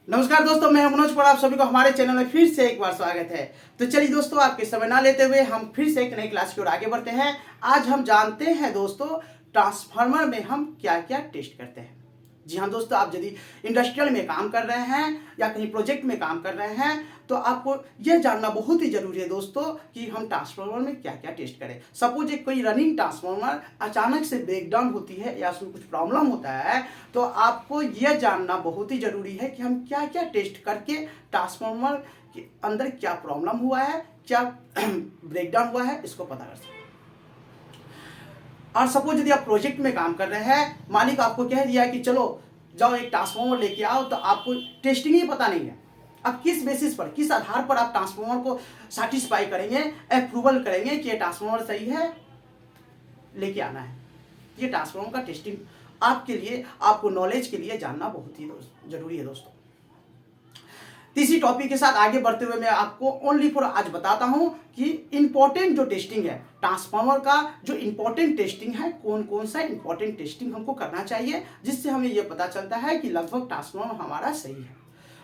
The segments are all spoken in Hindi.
नमस्कार दोस्तों, मैं मनोज पर आप सभी को हमारे चैनल में फिर से एक बार स्वागत है। तो चलिए दोस्तों, आपके समय ना लेते हुए हम फिर से एक नई क्लास की ओर आगे बढ़ते हैं। आज हम जानते हैं दोस्तों, ट्रांसफार्मर में हम क्या क्या टेस्ट करते हैं। जी हाँ दोस्तों, आप यदि इंडस्ट्रियल में काम कर रहे हैं या कहीं प्रोजेक्ट में काम कर रहे हैं तो आपको यह जानना बहुत ही जरूरी है दोस्तों कि हम ट्रांसफार्मर में क्या क्या टेस्ट करें। सपोज एक कोई रनिंग ट्रांसफार्मर अचानक से ब्रेकडाउन होती है या उसमें कुछ प्रॉब्लम होता है तो आपको यह जानना बहुत ही जरूरी है कि हम क्या क्या टेस्ट करके ट्रांसफार्मर के अंदर क्या प्रॉब्लम हुआ है, क्या ब्रेकडाउन हुआ है, इसको पता कर सकते हैं। और सपोज यदि आप प्रोजेक्ट में काम कर रहे हैं, मालिक आपको कह दिया कि चलो जाओ एक ट्रांसफार्मर लेके आओ, तो आपको टेस्टिंग ही पता नहीं है। अब किस बेसिस पर, किस आधार पर आप ट्रांसफार्मर को सेटिस्फाई करेंगे, अप्रूवल करेंगे कि ये ट्रांसफार्मर सही है, लेके आना है। ये ट्रांसफार्मर का टेस्टिंग आपके लिए, आपको नॉलेज के लिए जानना बहुत ही जरूरी है दोस्तों। तीसरी टॉपिक के साथ आगे बढ़ते हुए मैं आपको ओनली फॉर आज बताता हूं कि इंपॉर्टेंट जो टेस्टिंग है ट्रांसफार्मर का, जो इंपॉर्टेंट टेस्टिंग है, कौन कौन सा इंपॉर्टेंट टेस्टिंग हमको करना चाहिए, जिससे हमें यह पता चलता है कि लगभग ट्रांसफार्मर हमारा सही है।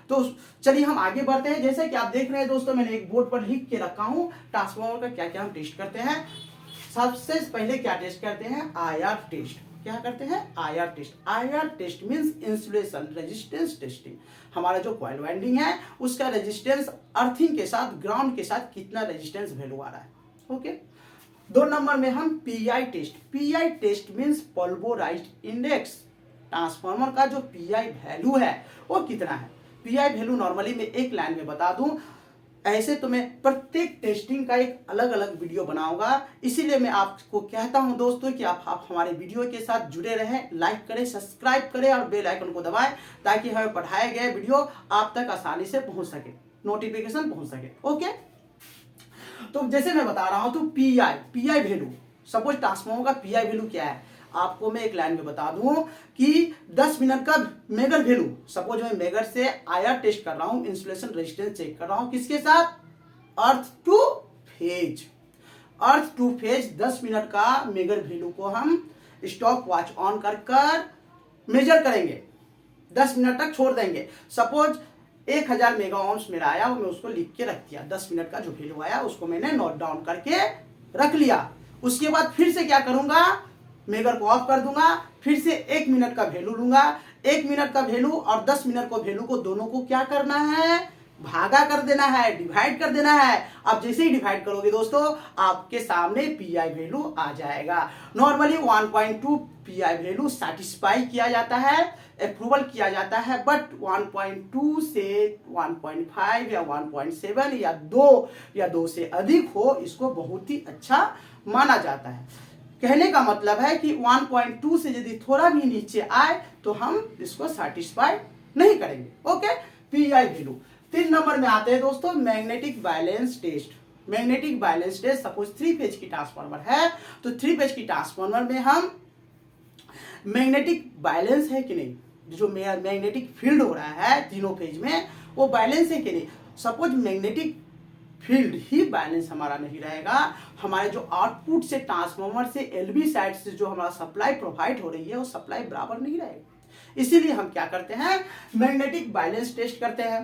तो चलिए हम आगे बढ़ते हैं। जैसे कि आप देख रहे हैं दोस्तों, मैंने एक बोर्ड पर लिख के रखा हूं ट्रांसफार्मर का क्या क्या हम टेस्ट करते हैं। सबसे पहले क्या टेस्ट करते हैं? IR test. क्या करते हैं? IR test. IR test means insulation resistance testing. हमारा जो कॉइल वाइंडिंग है उसका रेजिस्टेंस अर्थिंग के साथ, ग्राउंड के साथ कितना रेजिस्टेंस वैल्यू आ रहा है। ओके। 2 नंबर में हम PI test. PI test means pulverised index. Transformer का जो पीआई वैल्यू है वो कितना है। पीआई वैल्यू नॉर्मली मैं एक लाइन में बता दूं, ऐसे तो मैं प्रत्येक टेस्टिंग का एक अलग अलग वीडियो बनाऊंगा। इसीलिए मैं आपको कहता हूं दोस्तों कि आप हमारे वीडियो के साथ जुड़े रहें, लाइक करें, सब्सक्राइब करें और बेल आइकन को दबाएं ताकि हमें पढ़ाए गए वीडियो आप तक आसानी से पहुंच सके, नोटिफिकेशन पहुंच सके। ओके। तो जैसे मैं बता रहा हूं, तो पीआई वैल्यू, सपोज ट्रांसफार्मर का पीआई वैल्यू क्या है, आपको मैं एक लाइन में बता दूं कि 10 मिनट का मेगर वैल्यू। सपोज मैं मेगर से आईआर टेस्ट कर रहा हूं, इंसुलेशन रेजिस्टेंस चेक कर रहा हूं, किसके साथ? Earth two phase. Earth two phase 10 minute का मेगर वैल्यू को हम स्टॉप वॉच ऑन कर मेजर करेंगे, 10 मिनट तक छोड़ देंगे। सपोज 1000 मेगा ओम्स मेरा आया, मैं उसको लिख के रख दिया। 10 मिनट का जो वैल्यू आया उसको मैंने नोट डाउन करके रख लिया। उसके बाद फिर से क्या करूंगा? मेगर को ऑफ कर दूंगा, फिर से 1 मिनट का वैल्यू लूंगा। 1 मिनट का वैल्यू और 10 मिनट का वैल्यू को दोनों को क्या करना है? भागा कर देना है, डिवाइड कर देना है। अब जैसे ही डिवाइड करोगे दोस्तों, आपके सामने पीआई वैल्यू आ जाएगा। नॉर्मली 1.2 पीआई वैल्यू सेटिस्फाई किया जाता है, अप्रूवल किया जाता है, बट 1.2 से 1.5 या 1.7 या 2 से अधिक हो, इसको बहुत ही अच्छा माना जाता है। कहने का मतलब है कि 1.2 से यदि थोड़ा भी नीचे आए तो हम इसको सेटिस्फाई नहीं करेंगे। ओके। Pi value. 3 नंबर में आते हैं दोस्तों, magnetic balance test. Magnetic balance test, suppose 3 phase की ट्रांसफार्मर है तो 3 फेज की ट्रांसफार्मर में हम मैग्नेटिक बैलेंस है कि नहीं, जो मैग्नेटिक फील्ड हो रहा है तीनों फेज में, वो बैलेंस है कि नहीं। सपोज मैग्नेटिक फील्ड ही बैलेंस हमारा नहीं रहेगा, हमारे जो आउटपुट से ट्रांसफार्मर से एलवी साइड से जो हमारा सप्लाई प्रोवाइड हो रही है वो सप्लाई बराबर नहीं रहेगा। इसीलिए हम क्या करते हैं? मैग्नेटिक बैलेंस टेस्ट करते हैं।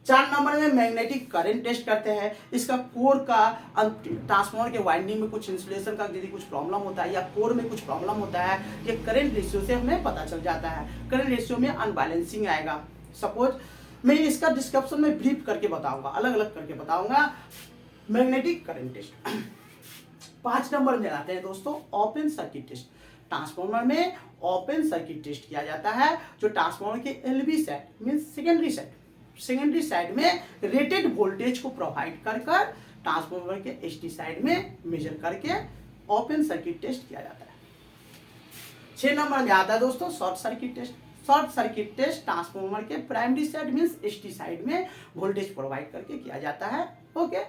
4 नंबर में मैग्नेटिक करंट टेस्ट करते हैं। इसका कोर का, ट्रांसफार्मर के वाइंडिंग में कुछ इंसुलेशन का यदि कुछ प्रॉब्लम होता है या कोर में कुछ प्रॉब्लम होता है, ये करंट रेशियो से हमें पता चल जाता है। करंट रेशियो में अनबैलेंसिंग आएगा। सपोज मैं इसका डिस्क्रिप्शन में ब्रीफ करके बताऊंगा, अलग अलग करके बताऊंगा। Magnetic current test. 5 नंबर में आते हैं दोस्तों, ओपन सर्किट टेस्ट। ट्रांसफार्मर में ओपन सर्किट टेस्ट किया जाता है, जो ट्रांसफार्मर के LV side means secondary side में रेटेड वोल्टेज को प्रोवाइड कर ट्रांसफार्मर के एचटी साइड में मेजर करके ओपन सर्किट टेस्ट किया जाता है। 6 नंबर में आता है दोस्तों, short circuit test. Short circuit test transformer के primary side means HT side में वोल्टेज प्रोवाइड करके किया जाता है। ओके।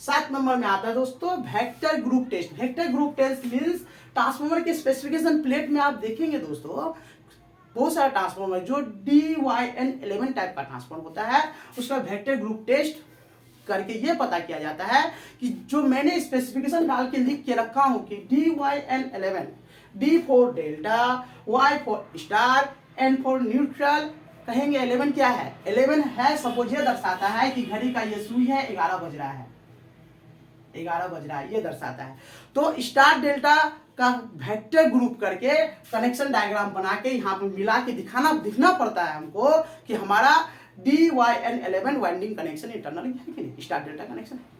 7 नंबर में आता है दोस्तों, vector group test. Vector group test means transformer के स्पेसिफिकेशन प्लेट में आप देखेंगे दोस्तों, बहुत सारा ट्रांसफार्मर जो DYN11 टाइप का ट्रांसफार्मर होता है, उसका वेक्टर ग्रुप टेस्ट करके ये पता किया जाता है कि जो मैंने स्पेसिफिकेशन डाल के लिख के रखा हूं कि DYN11, D for delta, Y for star, N for neutral, कहेंगे 11 क्या है? 11 है, सपोज ये दर्शाता है कि घड़ी का ये सुई है, 11 बज रहा है, 11 बज रहा है, ये दर्शाता है। तो स्टार डेल्टा का वेक्टर ग्रुप करके कनेक्शन डायग्राम बना के यहाँ पे मिला के दिखना पड़ता है हमको कि हमारा DYN11 वाइंडिंग कनेक्शन इंटरनल है कि नहीं, स्टार डेल्टा कनेक्शन है।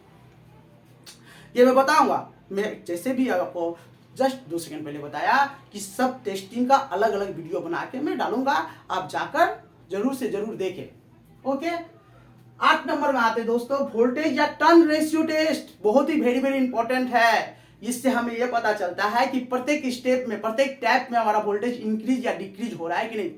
ये मैं बताऊंगा, मैं जैसे भी आपको जस्ट 2 सेकंड पहले बताया कि सब टेस्टिंग का अलग अलग वीडियो बना के मैं डालूंगा, आप जाकर जरूर से जरूर देखें। ओके, 8 नंबर में आते दोस्तों, वोल्टेज या टर्न रेशियो टेस्ट। बहुत ही वेरी वेरी इंपॉर्टेंट है। इससे हमें यह पता चलता है कि प्रत्येक स्टेप में, प्रत्येक टैप में हमारा वोल्टेज इंक्रीज या डिक्रीज हो रहा है कि नहीं।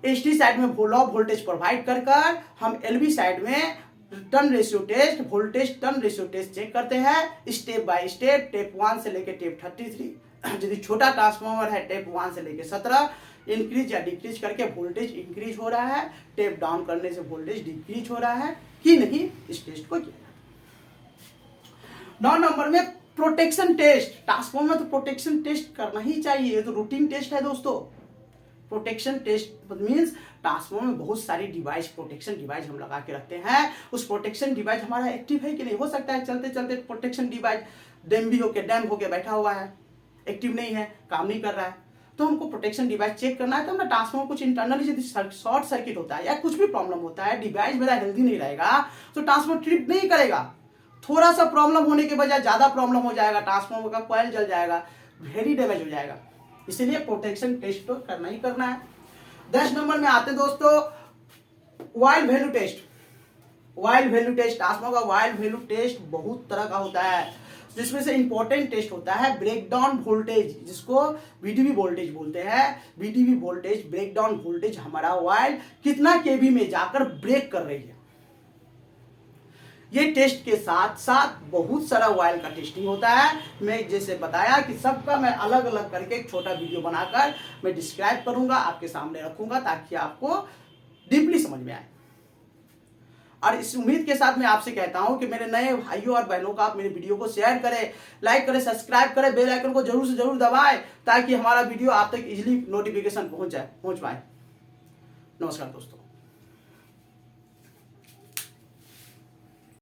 एसटी साइड में लो वोल्टेज प्रोवाइड कर हम एलबी साइड में turn ratio test, voltage turn ratio test check करते हैं स्टेप बाय स्टेप, टेप 1 से लेकर टेप 33। यदि छोटा ट्रांसफार्मर है टेप 1 से लेकर 17, इंक्रीज या डिक्रीज करके वोल्टेज इंक्रीज हो रहा है, टेप डाउन करने से वोल्टेज डिक्रीज हो रहा है कि नहीं, इस टेस्ट को किया। 9 नंबर में प्रोटेक्शन टेस्ट। ट्रांसफार्मर तो प्रोटेक्शन टेस्ट करना ही चाहिए, ये तो रूटीन टेस्ट है दोस्तों। प्रोटेक्शन टेस्ट मीन्स ट्रांसफार्मर में बहुत सारी डिवाइस, प्रोटेक्शन डिवाइस हम लगा के रखते हैं, उस प्रोटेक्शन डिवाइस हमारा एक्टिव है कि नहीं। हो सकता है चलते चलते प्रोटेक्शन डिवाइस डैम होके बैठा हुआ है, एक्टिव नहीं है, काम नहीं कर रहा है, तो हमको प्रोटेक्शन डिवाइस चेक करना है। तो हमारा ट्रांसफार्मर कुछ इंटरनली यदि शॉर्ट सर्किट होता है या कुछ भी प्रॉब्लम होता है, डिवाइस मेरा हेल्दी नहीं रहेगा, तो ट्रांसफार्मर ट्रिप नहीं करेगा। थोड़ा सा प्रॉब्लम होने के बजाय ज्यादा प्रॉब्लम हो जाएगा, ट्रांसफार्मर का कॉइल जल जाएगा, वेरी डैमेज हो जाएगा। इसलिए प्रोटेक्शन टेस्ट तो करना ही करना है। 10 नंबर में आते दोस्तों, while value test. While value test, transformer का वाइल वैल्यू टेस्ट बहुत तरह का होता है, जिसमें से इंपॉर्टेंट टेस्ट होता है ब्रेकडाउन वोल्टेज, जिसको VDV वोल्टेज बोलते हैं। VDV वोल्टेज, ब्रेकडाउन वोल्टेज, हमारा वाइल कितना केवी में जाकर ब्रेक कर रही है। ये टेस्ट के साथ साथ बहुत सारा वाइल का टेस्टिंग होता है। मैं जैसे बताया कि सबका मैं अलग अलग करके एक छोटा वीडियो बनाकर मैं डिस्क्राइब करूंगा, आपके सामने रखूंगा, ताकि आपको डीपली समझ में आए। और इस उम्मीद के साथ मैं आपसे कहता हूं कि मेरे नए भाइयों और बहनों का आप मेरे वीडियो को शेयर करें, लाइक करें, सब्सक्राइब करें, बेल आइकन को जरूर से जरूर दबाएं, ताकि हमारा वीडियो आप तक इजीली नोटिफिकेशन पहुंच पाए। नमस्कार दोस्तों।